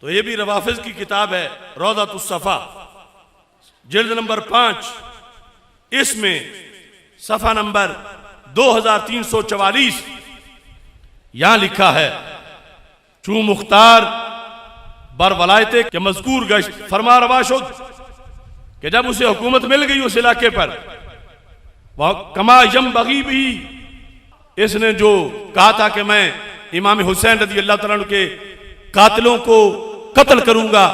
तो ये भी रवाफिज की किताब है रौज़तुस सफ़ा, जिल्द नंबर 5। इसमें सफ़ा नंबर 2344 यहां लिखा है, चू मुख्तार बर वलायते के मज़कूर गश्त फरमा रवा शुद कि जब उसे हुकूमत मिल गई उस इलाके पर, वह कमा यम बगी भी, इसने जो कहा था कि मैं इमाम हुसैन रज़ी अल्लाह तआला अन्हु के कातिलों को कत्ल करूंगा,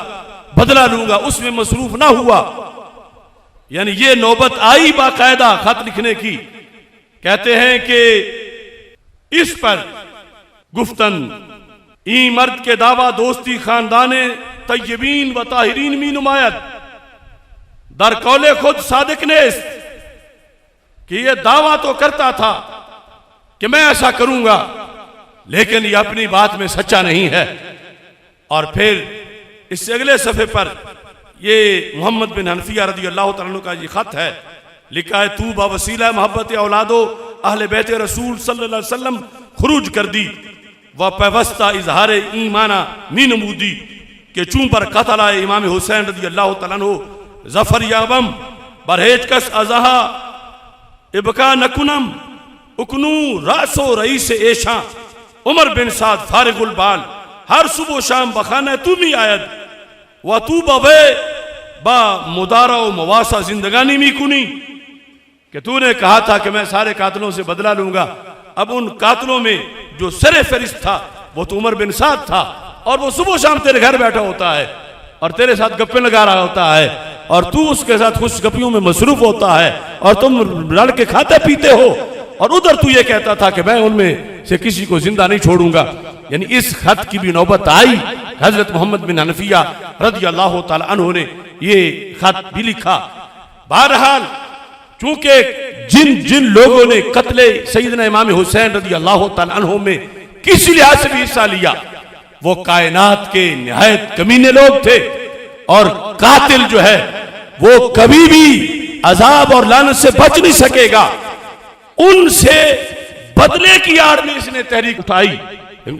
बदला लूंगा, उसमें मसरूफ ना हुआ। यानी ये नौबत आई बाकायदा खत लिखने की। कहते हैं कि इस पर गुफ्तन ई मर्द के दावा दोस्ती खानदाने तय्यबीन व ताहिरीन मी नुमायत दर कौले खुद सादिक ने, कि ये दावा तो करता था कि मैं ऐसा करूंगा, लेकिन ये अपनी बात में सच्चा नहीं है। और फिर इससे अगले सफ़े पर ये मोहम्मद बिन हनफिया रज़ी अल्लाह तआला अन्हु का ये खत है, लिखा है, तू बावसीला मोहब्बत औलादो अहले बैत रसूल सल्लल्लाहु अलैहि वसल्लम खुरूज कर दी व पैवस्ता इजहार ईमाना मी नमूदी, के चूं पर कतला इमाम हुसैन रज़ी अल्लाह तआला अन्हु जफर याबम बरहेज कस अजहा इबका नकुनम उकनू रासो रईस ऐशा उमर बिन साद फारिगुल बाल, हर सुबह शाम बखाना तुम ही आयद व तू बवे बा मुदारा मवासा जिंदगानी मी कुनी, कि तूने कहा था कि मैं सारे कातलों से बदला लूंगा। अब उन कातलों में जो सरे फरिश्त था वो तो उमर बिन साद था, और वो सुबह शाम तेरे घर बैठा होता है और तेरे साथ गप्पे लगा रहा होता है, और तू उसके साथ खुशगपियों में मसरूफ होता है, और तुम लड़ के खाते पीते हो, और उधर तू ये कहता था कि मैं उनमें से किसी को जिंदा नहीं छोड़ूंगा। यानी इस खत की भी नौबत आई। हजरत मोहम्मद बिन हनफिया रज़ी अल्लाह तआला अन्हु ने ये खत भी लिखा। बहरहाल चूंकि जिन जिन लोगों ने कत्ले सैयदना इमाम हुसैन रज़ी अल्लाह तआला अन्हु में किसी लिहाज से भी हिस्सा लिया, वो कायनात के निहायत कमीने लोग थे, और कातिल जो है वो कभी भी अजाब और लानत से बच नहीं सकेगा। उनसे बदले की आड़ में इसने तहरीक उठाई।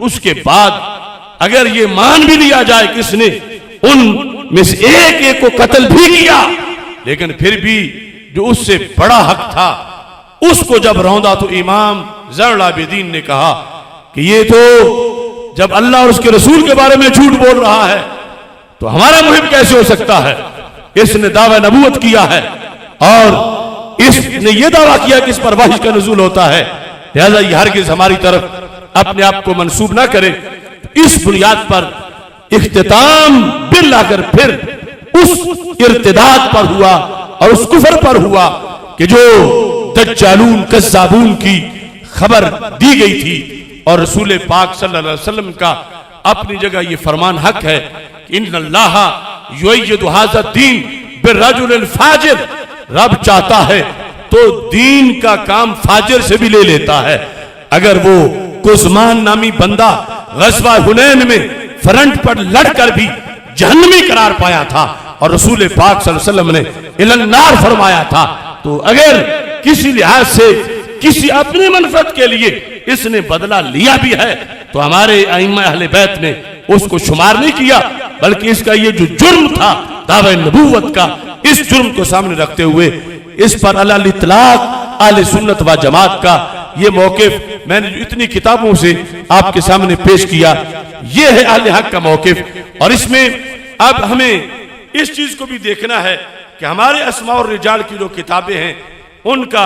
उसके बाद अगर ये मान भी लिया जाए कि इसने उन में से एक एक को कत्ल भी किया, लेकिन फिर भी जो उससे बड़ा हक था उसको जब रौंदा, तो इमाम ज़ैनुल आबिदीन ने कहा कि ये तो जब अल्लाह और उसके रसूल के बारे में झूठ बोल रहा है तो हमारा मुहिब कैसे हो सकता है। इसने दावा नबूवत किया है और इसने ये दावा किया कि इस पर वही का नुज़ूल होता है, लिहाजा ये हरगिज़ हमारी तरफ अपने आप को मंसूब ना करे। इस बुनियाद पर इख्तिताम बिल आकर फिर उस इर्तिदाद पर हुआ और उस कुफर पर हुआ कि जो दज्जालून कज़्ज़ाबून की खबर दी गई थी, और रसूल पाक सल्लल्लाहु अलैहि वसल्लम का अपनी जगह ये फरमान हक है कि इन्नल्लाह युय्यिदु हाज़ा दीन बिर्रजुलिल फाजिर, रब चाहता है तो दीन का काम फाजिर से भी ले लेता है। अगर वो कुज़मान नामी बंदा ग़ज़वा हुनैन में फ्रंट पर लड़कर भी जहन्नमी करार पाया था और रसूल पाक सल्लल्लाहु अलैहि वसल्लम ने इलन नार फरमाया था, तो अगर किसी लिहाज से किसी अपने मनफत के लिए इसने बदला लिया भी है तो हमारे अइम्मा अहले बैत ने उसको शुमार नहीं किया, बल्कि इसका ये जो जुर्म था दावे नबूवत का, इस जुर्म को सामने रखते हुए इस पर अल इतलाक आले सुन्नत व जमात का ये मौक़िफ़ मैंने जो इतनी किताबों से आपके सामने पेश किया, ये है अहले हक का मौक़िफ़। और इसमें अब हमें इस चीज को भी देखना है कि हमारे अस्मा और रिजाल की जो किताबें हैं उनका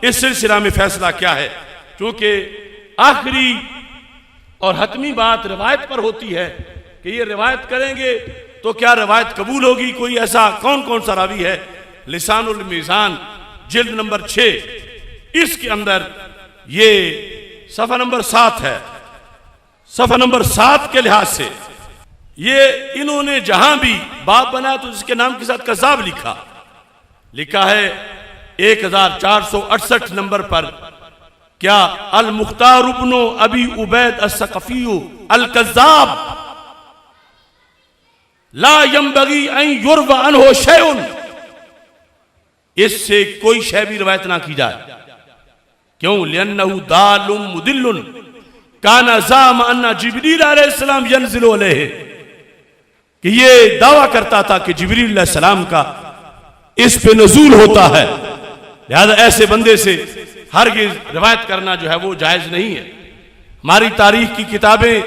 इस सिलसिला में फैसला क्या है, क्योंकि आखिरी और हतमी बात रिवायत पर होती है कि ये रिवायत करेंगे तो क्या रिवायत कबूल होगी। कोई ऐसा कौन कौन सा रावी है, लिसानुल मीज़ान जिल्द नंबर 6 इसके अंदर ये सफ़ा नंबर 7 है। सफ़ा नंबर 7 के लिहाज से ये इन्होंने जहां भी बाब बनाया तो इसके नाम के साथ कज़ाब लिखा है 1468 नंबर पर, क्या अल मुख्तार इब्न अबी उबैद अस-सकफ़ी अल कज़्ज़ाब ला यंबगी अन युरवा अन्हु शैउन, इससे कोई शय भी रिवायत ना की जाए। क्यों? लिअन्नहु दालुम मुदिल्लुन काना ज़ाम अन्ना जिब्रील अलैहिस्सलाम यंज़िलु अलैहि, कि ये दावा करता था कि जिब्रील अलैहिस्सलाम का इस पे नज़ूल होता है, लिहाजा ऐसे बंदे से हरगिज़ रिवायत करना जो है वो जायज़ नहीं है। हमारी तारीख की किताबें,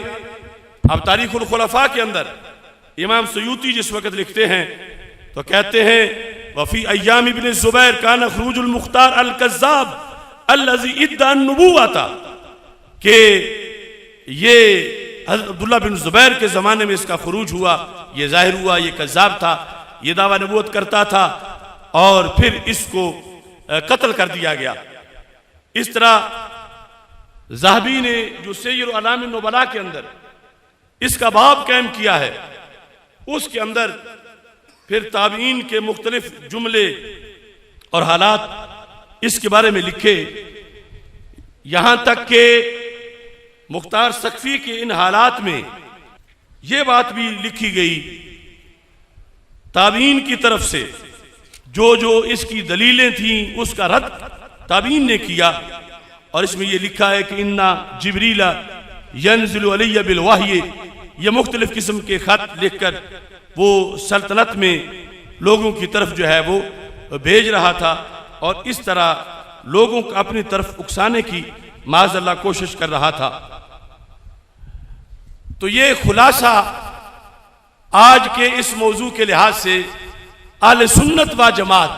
अब तारीखुल खुलफा के अंदर इमाम सयूती जिस वक़्त लिखते हैं तो कहते हैं वफ़ी अय्याम इब्न ज़ुबैर कान ख़ुरूजुल मुख्तार अल कज़्ज़ाब अल्लज़ी इद्दा अन्नुबुव्वता, कि ये हज़रत अब्दुल्लाह बिन ज़ुबैर के ज़माने में इसका ख़ुरूज हुआ, ये ज़ाहिर हुआ ये कज़्ज़ाब था, ये दावा नबूवत करता था और फिर इसको कत्ल कर दिया गया। इस तरह ज़हाबी ने जो सय्यिर अलाम नुबला के अंदर इसका बाब कायम किया है, उसके अंदर फिर ताबीन के मुख्तलिफ जुमले और हालात इसके बारे में लिखे, यहां तक के मुख्तार सकफी के इन हालात में यह बात भी लिखी गई ताबीन की तरफ से, जो जो इसकी दलीलें थीं उसका रद्द ताबीन ने किया। और इसमें यह लिखा है कि इन्ना जिब्रीला यंज़िलु अलैया बिल वही, ये मुख्तलिफ किस्म के खत लिखकर वो सल्तनत में लोगों की तरफ जो है वो भेज रहा था और इस तरह लोगों को अपनी तरफ उकसाने की माज़अल्लाह कोशिश कर रहा था। तो ये खुलासा आज के इस मौजू के लिहाज से अहले सुन्नत व जमात,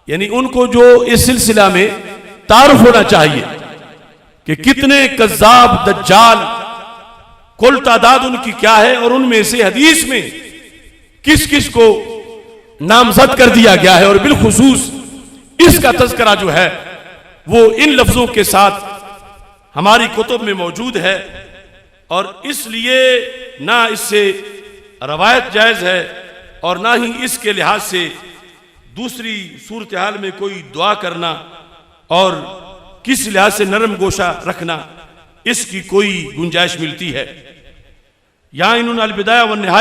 यानी उनको जो इस सिलसिला में तारुफ होना चाहिए कि कितने कज़्ज़ाब दज्जाल, कुल तादाद उनकी क्या है और उनमें से हदीस में किस किस को नामजद कर दिया गया है और बिलखुसूस इसका तज़किरा जो है वो इन लफ्जों के साथ हमारी कुतुब में मौजूद है। और इसलिए ना इससे रवायत जायज़ है और ना ही इसके लिहाज से दूसरी सूरत हाल में कोई दुआ करना और किस लिहाज से नरम गोशा रखना इसकी कोई गुंजाइश मिलती है। यहाँ इन्होंने अल बिदाया व निहाया